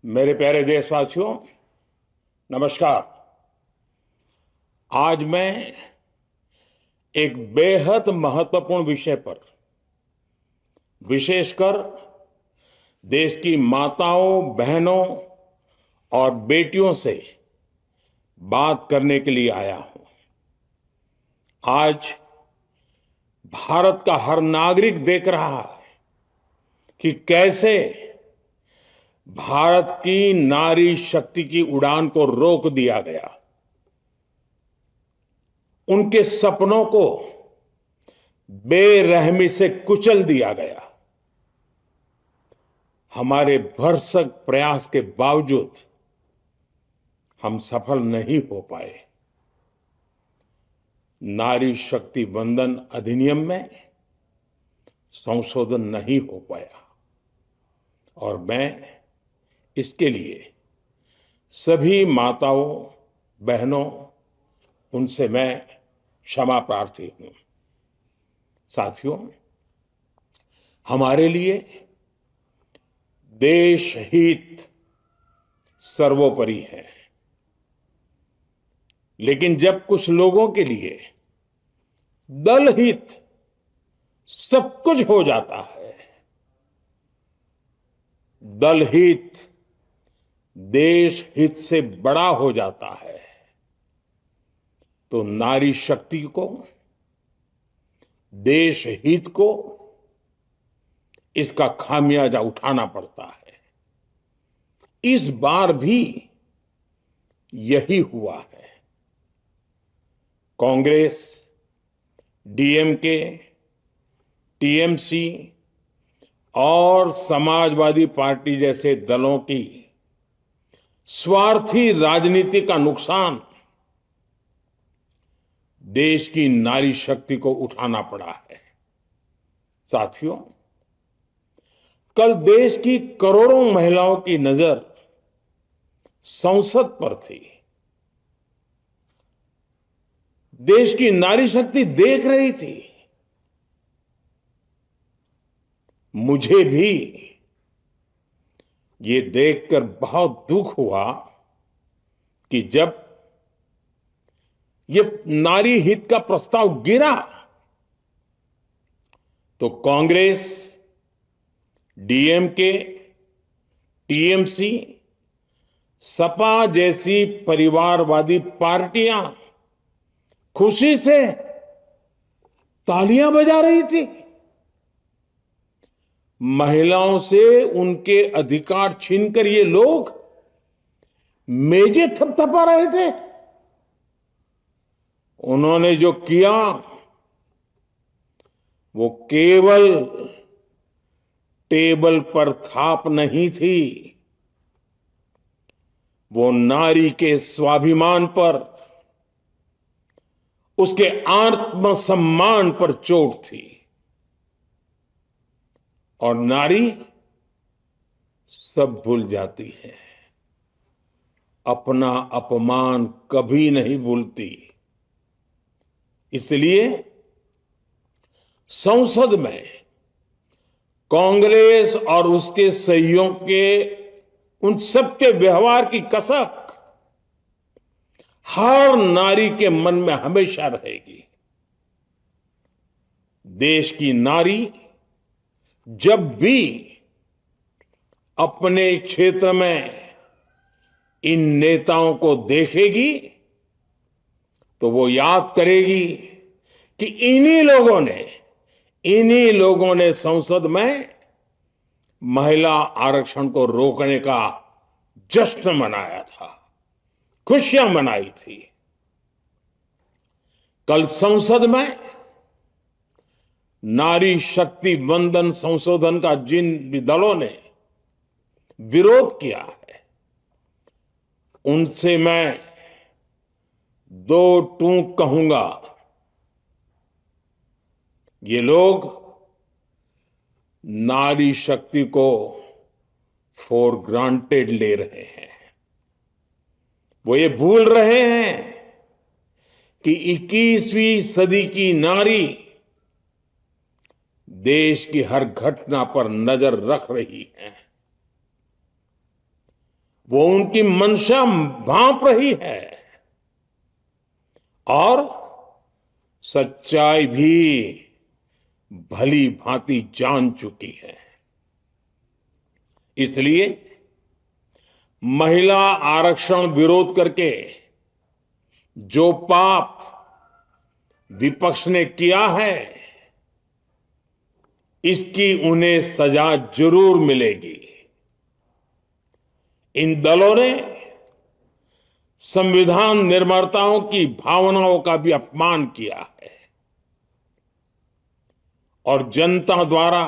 मेरे प्यारे देशवासियों, नमस्कार। आज मैं एक बेहद महत्वपूर्ण विषय पर, विशेषकर देश की माताओं, बहनों और बेटियों से बात करने के लिए आया हूं। आज भारत का हर नागरिक देख रहा है कि कैसे भारत की नारी शक्ति की उड़ान को रोक दिया गया, उनके सपनों को बेरहमी से कुचल दिया गया। हमारे भरसक प्रयास के बावजूद हम सफल नहीं हो पाए। नारी शक्ति वंदन अधिनियम में संशोधन नहीं हो पाया और मैं इसके लिए सभी माताओं, बहनों, उनसे मैं क्षमा प्रार्थी हूं। साथियों, हमारे लिए देश हित सर्वोपरि है, लेकिन जब कुछ लोगों के लिए दल हित सब कुछ हो जाता है, दल हित देश हित से बड़ा हो जाता है, तो नारी शक्ति को, देश हित को इसका खामियाजा उठाना पड़ता है। इस बार भी यही हुआ है। कांग्रेस, डीएमके, टीएमसी और समाजवादी पार्टी जैसे दलों की स्वार्थी राजनीति का नुकसान देश की नारी शक्ति को उठाना पड़ा है। साथियों, कल देश की करोड़ों महिलाओं की नजर संसद पर थी। देश की नारी शक्ति देख रही थी। मुझे भी ये देखकर बहुत दुख हुआ कि जब ये नारी हित का प्रस्ताव गिरा तो कांग्रेस, डीएमके, टीएमसी, सपा जैसी परिवारवादी पार्टियां खुशी से तालियां बजा रही थी। महिलाओं से उनके अधिकार छीनकर ये लोग मेजें थपथपा रहे थे। उन्होंने जो किया वो केवल टेबल पर थाप नहीं थी, वो नारी के स्वाभिमान पर, उसके आत्मसम्मान पर चोट थी। और नारी सब भूल जाती है, अपना अपमान कभी नहीं भूलती। इसलिए संसद में कांग्रेस और उसके सहयोगियों के उन सबके व्यवहार की कसक हर नारी के मन में हमेशा रहेगी। देश की नारी जब भी अपने क्षेत्र में इन नेताओं को देखेगी तो वो याद करेगी कि इन्हीं लोगों ने संसद में महिला आरक्षण को रोकने का जश्न मनाया था, खुशियां मनाई थी। कल संसद में नारी शक्ति वंदन संशोधन का जिन भी दलों ने विरोध किया है, उनसे मैं दो टूक कहूंगा। ये लोग नारी शक्ति को फॉर ग्रांटेड ले रहे हैं। वो ये भूल रहे हैं कि 21वीं सदी की नारी देश की हर घटना पर नजर रख रही है। वो उनकी मंशा भांप रही है और सच्चाई भी भली भांति जान चुकी है। इसलिए महिला आरक्षण विरोध करके जो पाप विपक्ष ने किया है, इसकी उन्हें सजा जरूर मिलेगी। इन दलों ने संविधान निर्माताओं की भावनाओं का भी अपमान किया है और जनता द्वारा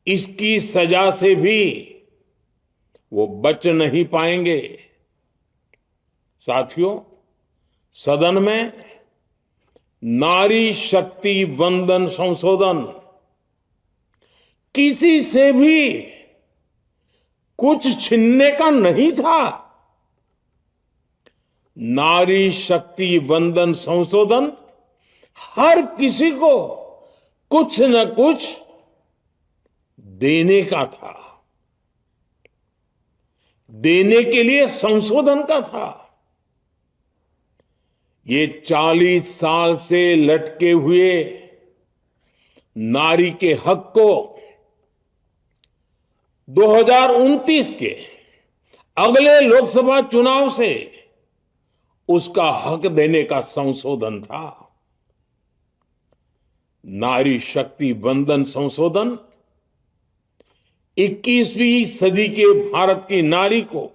इसकी सजा से भी वो बच नहीं पाएंगे। साथियों, सदन में नारी शक्ति वंदन संशोधन किसी से भी कुछ छीनने का नहीं था। नारी शक्ति वंदन संशोधन हर किसी को कुछ न कुछ देने का था, देने के लिए संशोधन का था। ये 40 साल से लटके हुए नारी के हक को 2029 के अगले लोकसभा चुनाव से उसका हक देने का संशोधन था। नारी शक्ति वंदन संशोधन 21वीं सदी के भारत की नारी को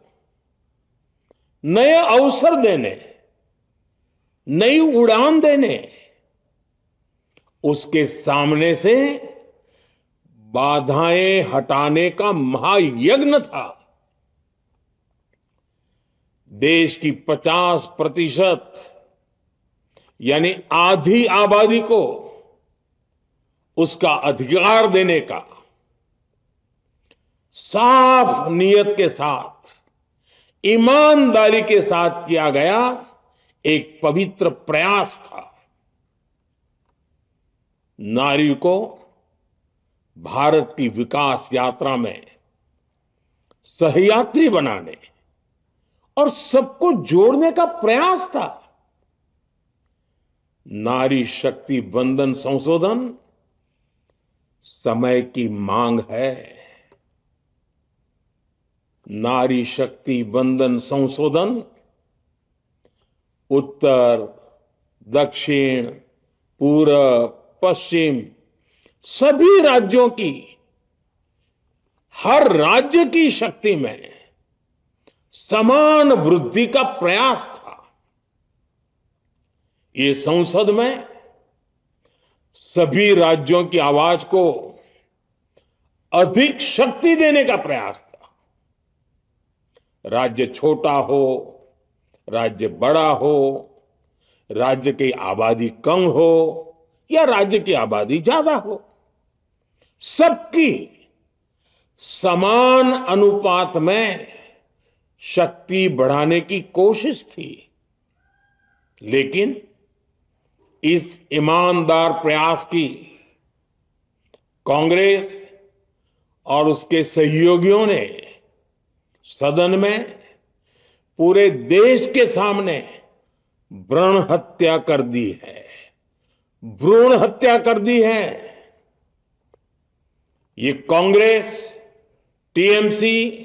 नए अवसर देने, नई उड़ान देने, उसके सामने से बाधाएं हटाने का महायज्ञ था। देश की 50% यानी आधी आबादी को उसका अधिकार देने का साफ नियत के साथ, ईमानदारी के साथ किया गया एक पवित्र प्रयास था। नारी को भारत की विकास यात्रा में सहयात्री बनाने और सबको जोड़ने का प्रयास था। नारी शक्ति वंदन संशोधन समय की मांग है। नारी शक्ति वंदन संशोधन उत्तर, दक्षिण, पूरब, पश्चिम सभी राज्यों की, हर राज्य की शक्ति में समान वृद्धि का प्रयास था। ये संसद में सभी राज्यों की आवाज को अधिक शक्ति देने का प्रयास था। राज्य छोटा हो, राज्य बड़ा हो, राज्य की आबादी कम हो या राज्य की आबादी ज्यादा हो, सबकी समान अनुपात में शक्ति बढ़ाने की कोशिश थी। लेकिन इस ईमानदार प्रयास की कांग्रेस और उसके सहयोगियों ने सदन में पूरे देश के सामने भ्रूण हत्या कर दी है, भ्रूण हत्या कर दी है। ये Congress, TMC,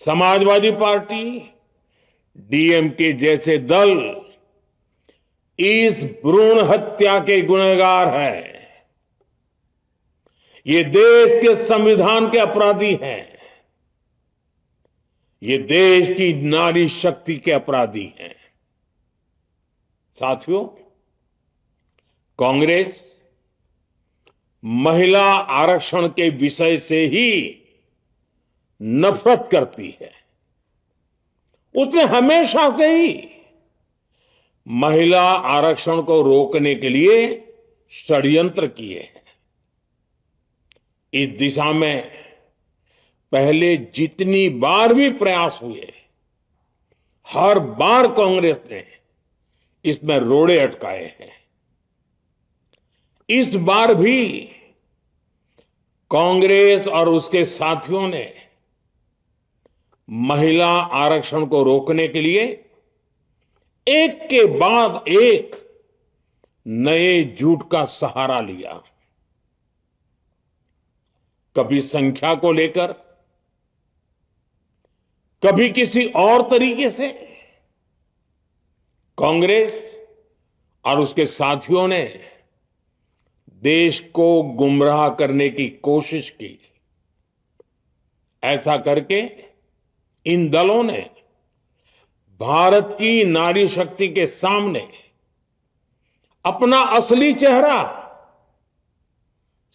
Samajwadi party, DMK जैसे दल इस भ्रूण हत्या के गुनहगार हैं। ये देश के संविधान के अपराधी हैं। ये देश की नारी शक्ति के अपराधी हैं। साथियों, कांग्रेस महिला आरक्षण के विषय से ही नफरत करती है। उसने हमेशा से ही महिला आरक्षण को रोकने के लिए षड्यंत्र किए हैं। इस दिशा में पहले जितनी बार भी प्रयास हुए, हर बार कांग्रेस ने इसमें रोड़े अटकाए हैं। इस बार भी कांग्रेस और उसके साथियों ने महिला आरक्षण को रोकने के लिए एक के बाद एक नए झूठ का सहारा लिया। कभी संख्या को लेकर, कभी किसी और तरीके से कांग्रेस और उसके साथियों ने देश को गुमराह करने की कोशिश की। ऐसा करके इन दलों ने भारत की नारी शक्ति के सामने अपना असली चेहरा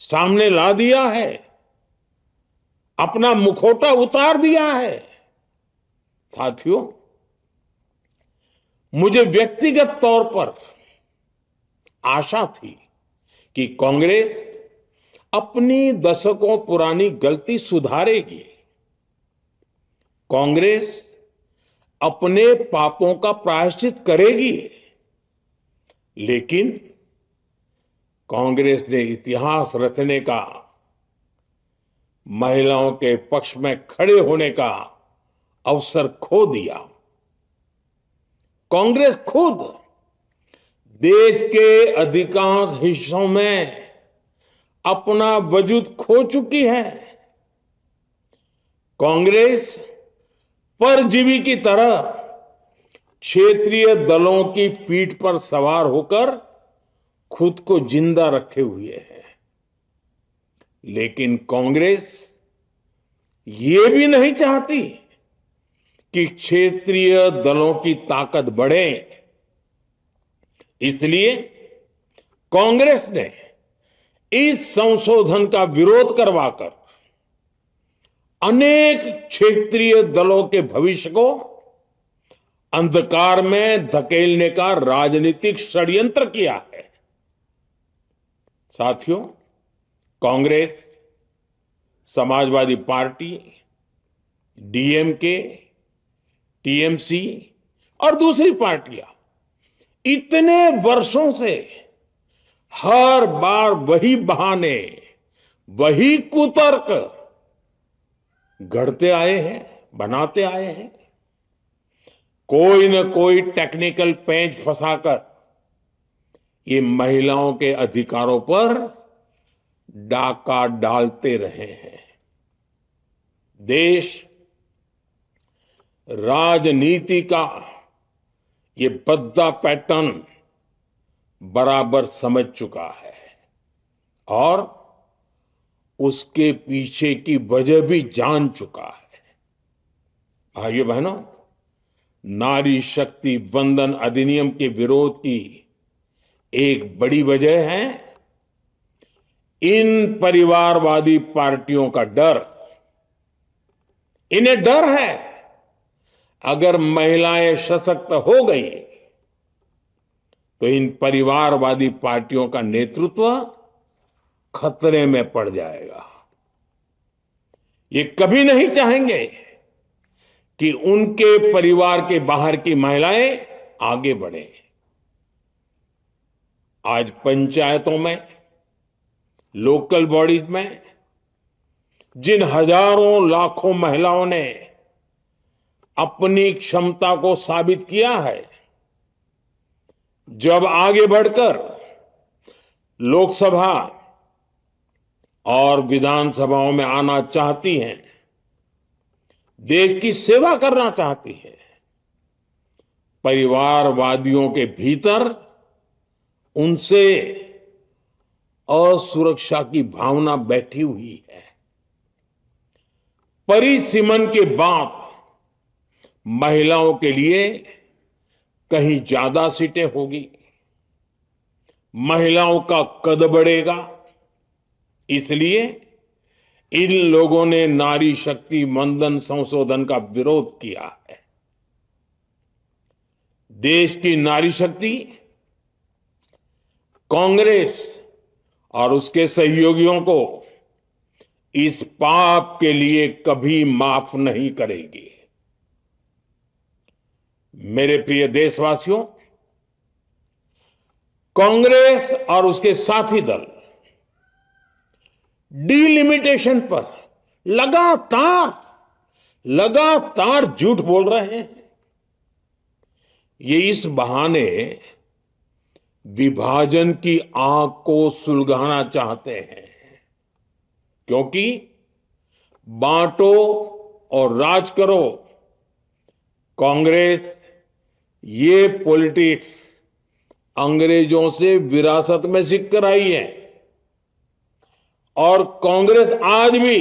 सामने ला दिया है, अपना मुखौटा उतार दिया है। साथियों, मुझे व्यक्तिगत तौर पर आशा थी कि कांग्रेस अपनी दशकों पुरानी गलती सुधारेगी। कांग्रेस अपने पापों का प्रायश्चित करेगी। लेकिन कांग्रेस ने इतिहास रचने का, महिलाओं के पक्ष में खड़े होने का अवसर खो दिया। कांग्रेस खुद देश के अधिकांश हिस्सों में अपना वजूद खो चुकी है। कांग्रेस परजीवी की तरह क्षेत्रीय दलों की पीठ पर सवार होकर खुद को जिंदा रखे हुए है। लेकिन कांग्रेस ये भी नहीं चाहती कि क्षेत्रीय दलों की ताकत बढ़े। इसलिए कांग्रेस ने इस संशोधन का विरोध करवाकर अनेक क्षेत्रीय दलों के भविष्य को अंधकार में धकेलने का राजनीतिक षड्यंत्र किया है। साथियों, Congress, Samajwadi party, DMK, TMC और दूसरी पार्टियां इतने वर्षों से हर बार वही बहाने, वही कुतर्क गढ़ते आए हैं, बनाते आए हैं। कोई न कोई टेक्निकल पेंच फंसाकर ये महिलाओं के अधिकारों पर डाका डालते रहे हैं। देश राजनीति का ये भद्दा पैटर्न बराबर समझ चुका है और उसके पीछे की वजह भी जान चुका है। भाइयों बहनों, नारी शक्ति वंदन अधिनियम के विरोध की एक बड़ी वजह है इन परिवारवादी पार्टियों का डर। इन्हें डर है अगर महिलाएं सशक्त हो गई तो इन परिवारवादी पार्टियों का नेतृत्व खतरे में पड़ जाएगा। ये कभी नहीं चाहेंगे कि उनके परिवार के बाहर की महिलाएं आगे बढ़े। आज पंचायतों में, लोकल बॉडीज में जिन हजारों लाखों महिलाओं ने अपनी क्षमता को साबित किया है, जब आगे बढ़कर लोकसभा और विधानसभाओं में आना चाहती हैं, देश की सेवा करना चाहती है, परिवारवादियों के भीतर उनसे असुरक्षा की भावना बैठी हुई है। परिसीमन के बाद महिलाओं के लिए कहीं ज्यादा सीटें होगी, महिलाओं का कद बढ़ेगा। इसलिए इन लोगों ने नारी शक्ति वंदन संशोधन का विरोध किया है। देश की नारी शक्ति कांग्रेस और उसके सहयोगियों को इस पाप के लिए कभी माफ नहीं करेगी। मेरे प्रिय देशवासियों, कांग्रेस और उसके साथी दल डिलिमिटेशन पर लगातार लगातार झूठ बोल रहे हैं। ये इस बहाने विभाजन की आग को सुलगाना चाहते हैं, क्योंकि बांटो और राज करो, कांग्रेस ये पॉलिटिक्स अंग्रेजों से विरासत में सीख कर आई है और कांग्रेस आज भी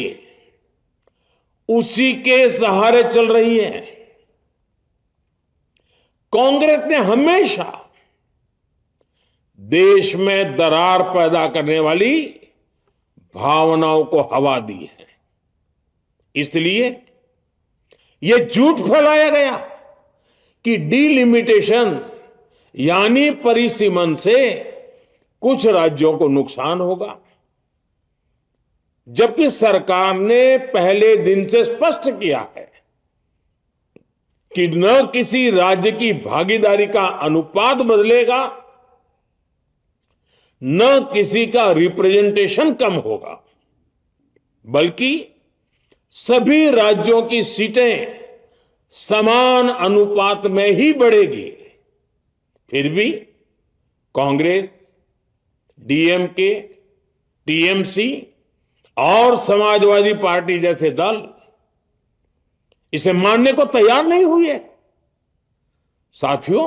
उसी के सहारे चल रही है। कांग्रेस ने हमेशा देश में दरार पैदा करने वाली भावनाओं को हवा दी है। इसलिए यह झूठ फैलाया गया कि डीलिमिटेशन यानी परिसीमन से कुछ राज्यों को नुकसान होगा, जबकि सरकार ने पहले दिन से स्पष्ट किया है कि न किसी राज्य की भागीदारी का अनुपात बदलेगा, न किसी का रिप्रेजेंटेशन कम होगा, बल्कि सभी राज्यों की सीटें समान अनुपात में ही बढ़ेगी। फिर भी कांग्रेस, डीएमके, टीएमसी और समाजवादी पार्टी जैसे दल इसे मानने को तैयार नहीं हुए। साथियों,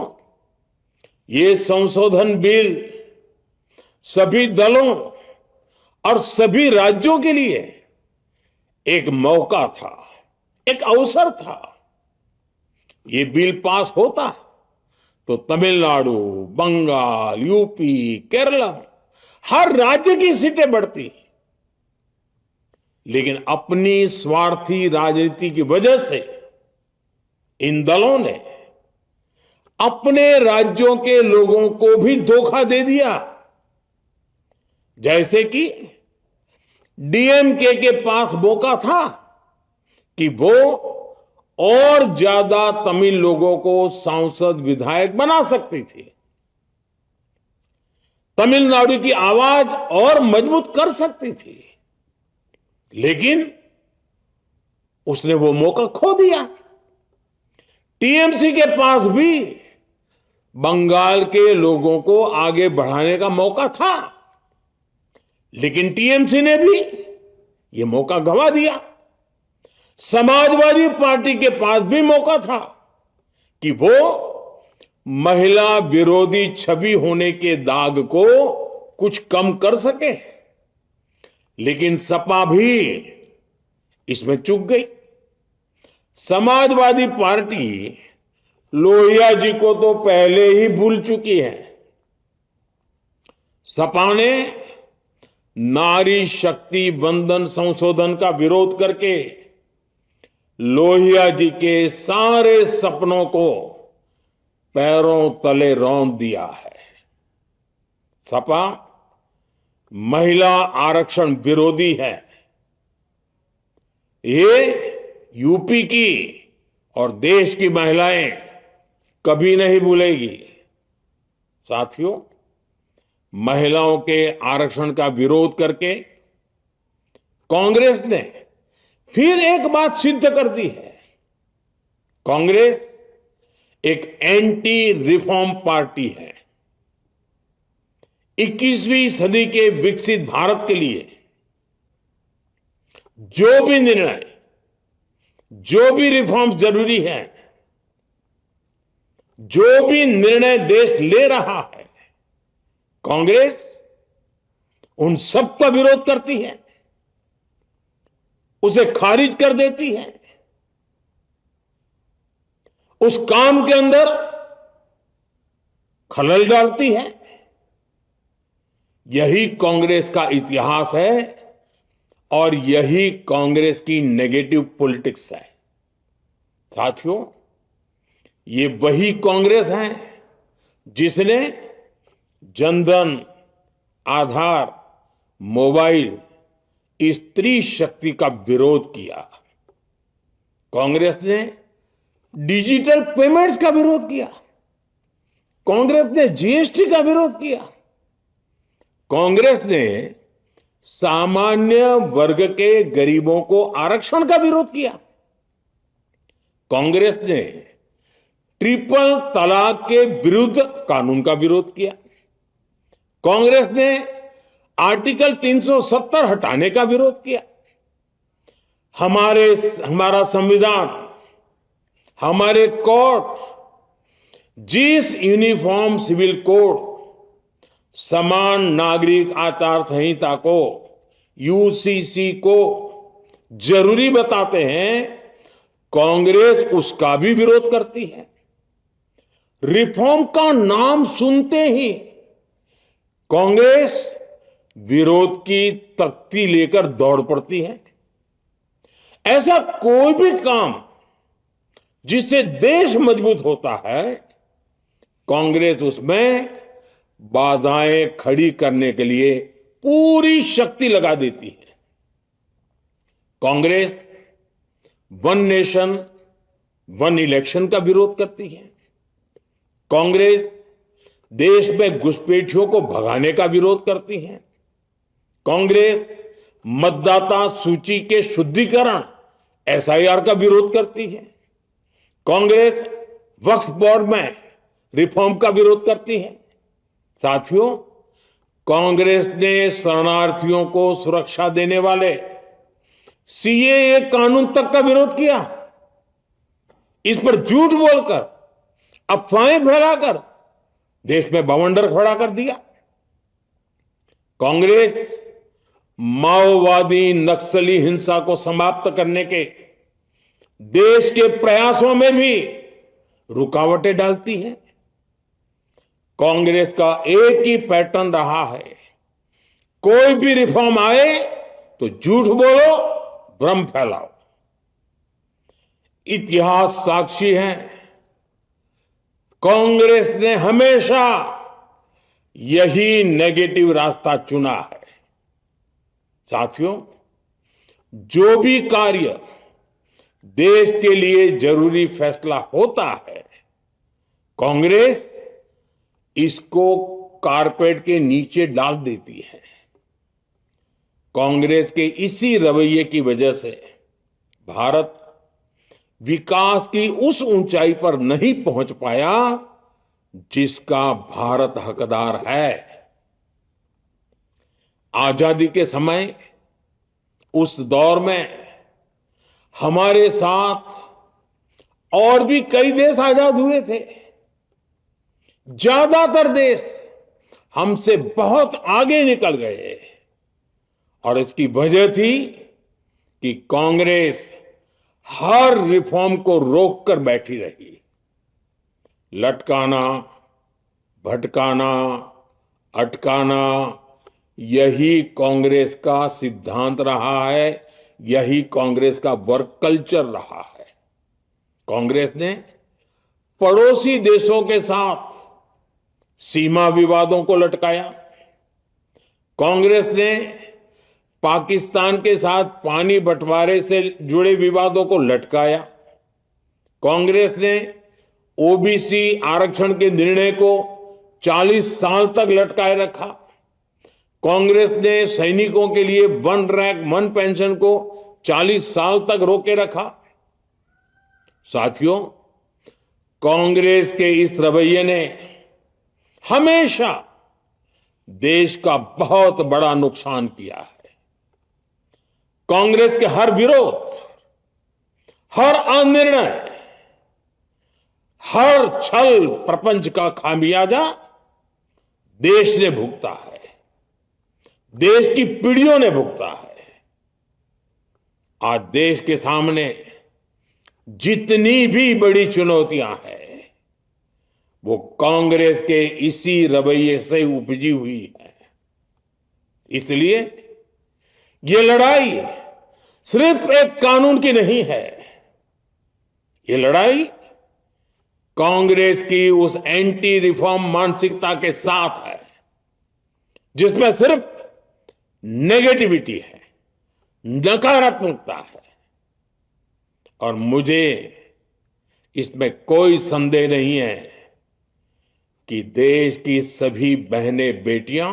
ये संशोधन बिल सभी दलों और सभी राज्यों के लिए एक मौका था, एक अवसर था। ये बिल पास होता तो तमिलनाडु, बंगाल, यूपी, केरला हर राज्य की सीटें बढ़ती, लेकिन अपनी स्वार्थी राजनीति की वजह से इन दलों ने अपने राज्यों के लोगों को भी धोखा दे दिया। जैसे कि डीएमके के पास मौका था कि वो और ज्यादा तमिल लोगों को सांसद विधायक बना सकती थी, तमिलनाडु की आवाज और मजबूत कर सकती थी, लेकिन उसने वो मौका खो दिया। टीएमसी के पास भी बंगाल के लोगों को आगे बढ़ाने का मौका था, लेकिन टीएमसी ने भी ये मौका गंवा दिया। समाजवादी पार्टी के पास भी मौका था कि वो महिला विरोधी छवि होने के दाग को कुछ कम कर सके, लेकिन सपा भी इसमें चूक गई। समाजवादी पार्टी लोहिया जी को तो पहले ही भूल चुकी है। सपा ने नारी शक्ति वंदन संशोधन का विरोध करके लोहिया जी के सारे सपनों को पैरों तले रौंद दिया है। सपा महिला आरक्षण विरोधी है। ये यूपी की और देश की महिलाएं कभी नहीं भूलेगी। साथियों, महिलाओं के आरक्षण का विरोध करके कांग्रेस ने फिर एक बात सिद्ध कर दी है। कांग्रेस एक एंटी रिफॉर्म पार्टी है। 21वीं सदी के विकसित भारत के लिए जो भी निर्णय, जो भी रिफॉर्म जरूरी है, जो भी निर्णय देश ले रहा है, कांग्रेस उन सब का विरोध करती है, उसे खारिज कर देती है, उस काम के अंदर खलल डालती है। यही कांग्रेस का इतिहास है और यही कांग्रेस की नेगेटिव पॉलिटिक्स है। साथियों, ये वही कांग्रेस है जिसने जनधन, आधार, मोबाइल, स्त्री शक्ति का विरोध किया। कांग्रेस ने डिजिटल पेमेंट्स का विरोध किया। कांग्रेस ने जीएसटी का विरोध किया। कांग्रेस ने सामान्य वर्ग के गरीबों को आरक्षण का विरोध किया। कांग्रेस ने ट्रिपल तलाक के विरुद्ध कानून का विरोध किया। कांग्रेस ने आर्टिकल 370 हटाने का विरोध किया। हमारा संविधान, हमारे कोर्ट जिस यूनिफॉर्म सिविल कोड, समान नागरिक आचार संहिता को, यूसीसी को जरूरी बताते हैं, कांग्रेस उसका भी विरोध करती है। रिफॉर्म का नाम सुनते ही कांग्रेस विरोध की तख्ती लेकर दौड़ पड़ती है। ऐसा कोई भी काम जिससे देश मजबूत होता है, कांग्रेस उसमें बाधाएं खड़ी करने के लिए पूरी शक्ति लगा देती है। Congress one nation one election का विरोध करती है। कांग्रेस देश में घुसपैठियों को भगाने का विरोध करती है। कांग्रेस मतदाता सूची के शुद्धिकरण एसआईआर का विरोध करती है। कांग्रेस वक्फ बोर्ड में रिफॉर्म का विरोध करती है। साथियों, कांग्रेस ने शरणार्थियों को सुरक्षा देने वाले सीएए कानून तक का विरोध किया। इस पर झूठ बोलकर, अफवाहें फैलाकर देश में बवंडर खड़ा कर दिया। कांग्रेस माओवादी नक्सली हिंसा को समाप्त करने के देश के प्रयासों में भी रुकावटें डालती है। कांग्रेस का एक ही पैटर्न रहा है, कोई भी रिफॉर्म आए तो झूठ बोलो, भ्रम फैलाओ। इतिहास साक्षी है, कांग्रेस ने हमेशा यही नेगेटिव रास्ता चुना है। साथियों, जो भी कार्य देश के लिए जरूरी फैसला होता है, कांग्रेस इसको कारपेट के नीचे डाल देती है। कांग्रेस के इसी रवैये की वजह से भारत विकास की उस ऊंचाई पर नहीं पहुंच पाया जिसका भारत हकदार है। आजादी के समय उस दौर में हमारे साथ और भी कई देश आजाद हुए थे। ज्यादातर देश हमसे बहुत आगे निकल गए और इसकी वजह थी कि कांग्रेस हर रिफॉर्म को रोककर बैठी रही। लटकाना, भटकाना, अटकाना, यही कांग्रेस का सिद्धांत रहा है, यही कांग्रेस का वर्क कल्चर रहा है। कांग्रेस ने पड़ोसी देशों के साथ सीमा विवादों को लटकाया। कांग्रेस ने पाकिस्तान के साथ पानी बंटवारे से जुड़े विवादों को लटकाया। कांग्रेस ने ओबीसी आरक्षण के निर्णय को 40 साल तक लटकाए रखा। कांग्रेस ने सैनिकों के लिए वन रैंक वन पेंशन को 40 साल तक रोके रखा। साथियों, कांग्रेस के इस रवैये ने हमेशा देश का बहुत बड़ा नुकसान किया है। कांग्रेस के हर विरोध, हर अनिर्णय, हर छल प्रपंच का खामियाजा देश ने भुगता है, देश की पीढ़ियों ने भुगता है। आज देश के सामने जितनी भी बड़ी चुनौतियां हैं, वो कांग्रेस के इसी रवैये से उपजी हुई है। इसलिए ये लड़ाई सिर्फ एक कानून की नहीं है, ये लड़ाई कांग्रेस की उस एंटी रिफॉर्म मानसिकता के साथ है जिसमें सिर्फ नेगेटिविटी है, नकारात्मकता है। और मुझे इसमें कोई संदेह नहीं है कि देश की सभी बहनें बेटियां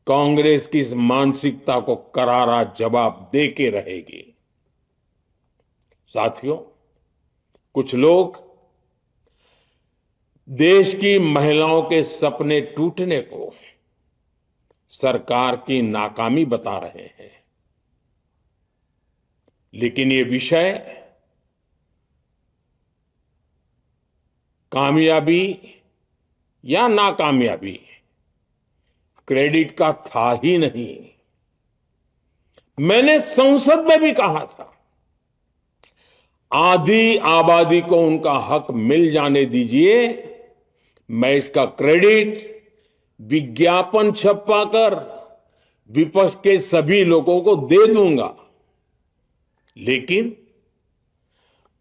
कांग्रेस की इस मानसिकता को करारा जवाब दे के रहेगी। साथियों, कुछ लोग देश की महिलाओं के सपने टूटने को सरकार की नाकामी बता रहे हैं, लेकिन ये विषय कामयाबी या नाकामयाबी क्रेडिट का था ही नहीं। मैंने संसद में भी कहा था, आधी आबादी को उनका हक मिल जाने दीजिए, मैं इसका क्रेडिट विज्ञापन छपवाकर विपक्ष के सभी लोगों को दे दूंगा, लेकिन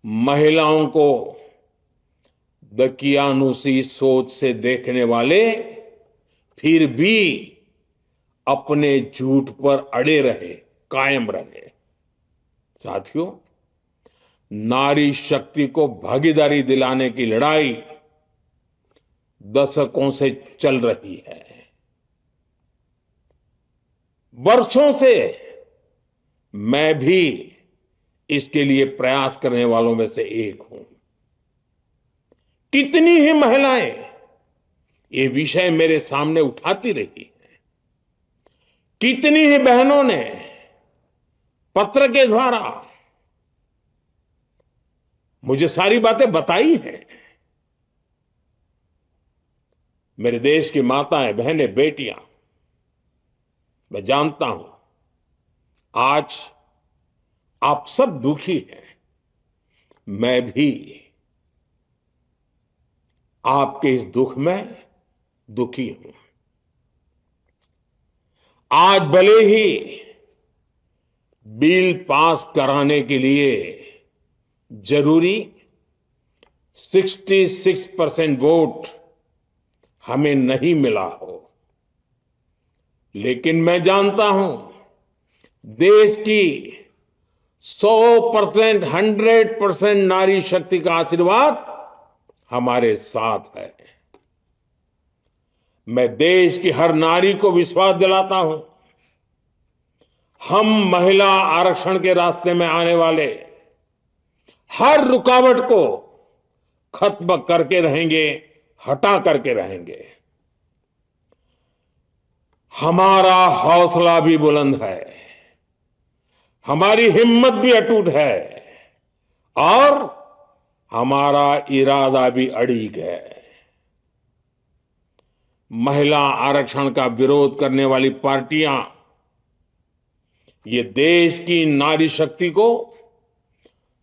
महिलाओं को दकियानुसी सोच से देखने वाले फिर भी अपने झूठ पर अड़े रहे, कायम रहे। साथियों, नारी शक्ति को भागीदारी दिलाने की लड़ाई दशकों से चल रही है। वर्षों से मैं भी इसके लिए प्रयास करने वालों में से एक हूं। कितनी ही महिलाएं ये विषय मेरे सामने उठाती रही हैं, कितनी ही बहनों ने पत्र के द्वारा मुझे सारी बातें बताई हैं। मेरे देश की माताएं, बहनें, बेटियां, मैं जानता हूं आज आप सब दुखी हैं, मैं भी आपके इस दुख में दुखी हूं। आज भले ही बिल पास कराने के लिए जरूरी 66% वोट हमें नहीं मिला हो, लेकिन मैं जानता हूं देश की 100%, 100% नारी शक्ति का आशीर्वाद हमारे साथ है। मैं देश की हर नारी को विश्वास दिलाता हूं, हम महिला आरक्षण के रास्ते में आने वाले हर रुकावट को खत्म करके रहेंगे, हटा करके रहेंगे। हमारा हौसला भी बुलंद है, हमारी हिम्मत भी अटूट है और हमारा इरादा भी अड़िग है। महिला आरक्षण का विरोध करने वाली पार्टियां ये देश की नारी शक्ति को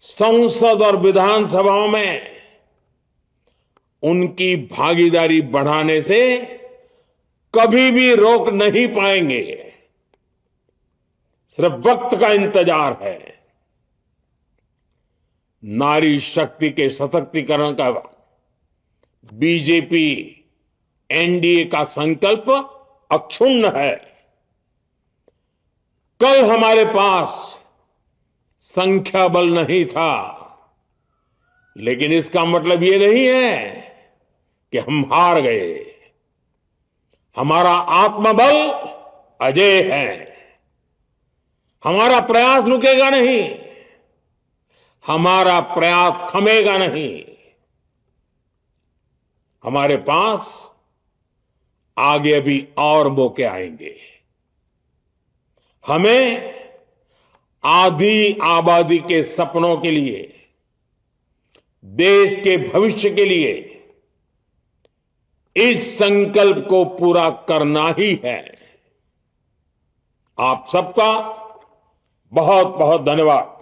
संसद और विधानसभाओं में उनकी भागीदारी बढ़ाने से कभी भी रोक नहीं पाएंगे। सिर्फ वक्त का इंतजार है। नारी शक्ति के सशक्तिकरण का बीजेपी एनडीए का संकल्प अक्षुण्ण है। कल हमारे पास संख्या बल नहीं था, लेकिन इसका मतलब ये नहीं है कि हम हार गए। हमारा आत्मबल अजेय है, हमारा प्रयास रुकेगा नहीं, हमारा प्रयास थमेगा नहीं। हमारे पास आगे भी और मौके आएंगे। हमें आधी आबादी के सपनों के लिए, देश के भविष्य के लिए इस संकल्प को पूरा करना ही है। आप सबका बहुत बहुत धन्यवाद।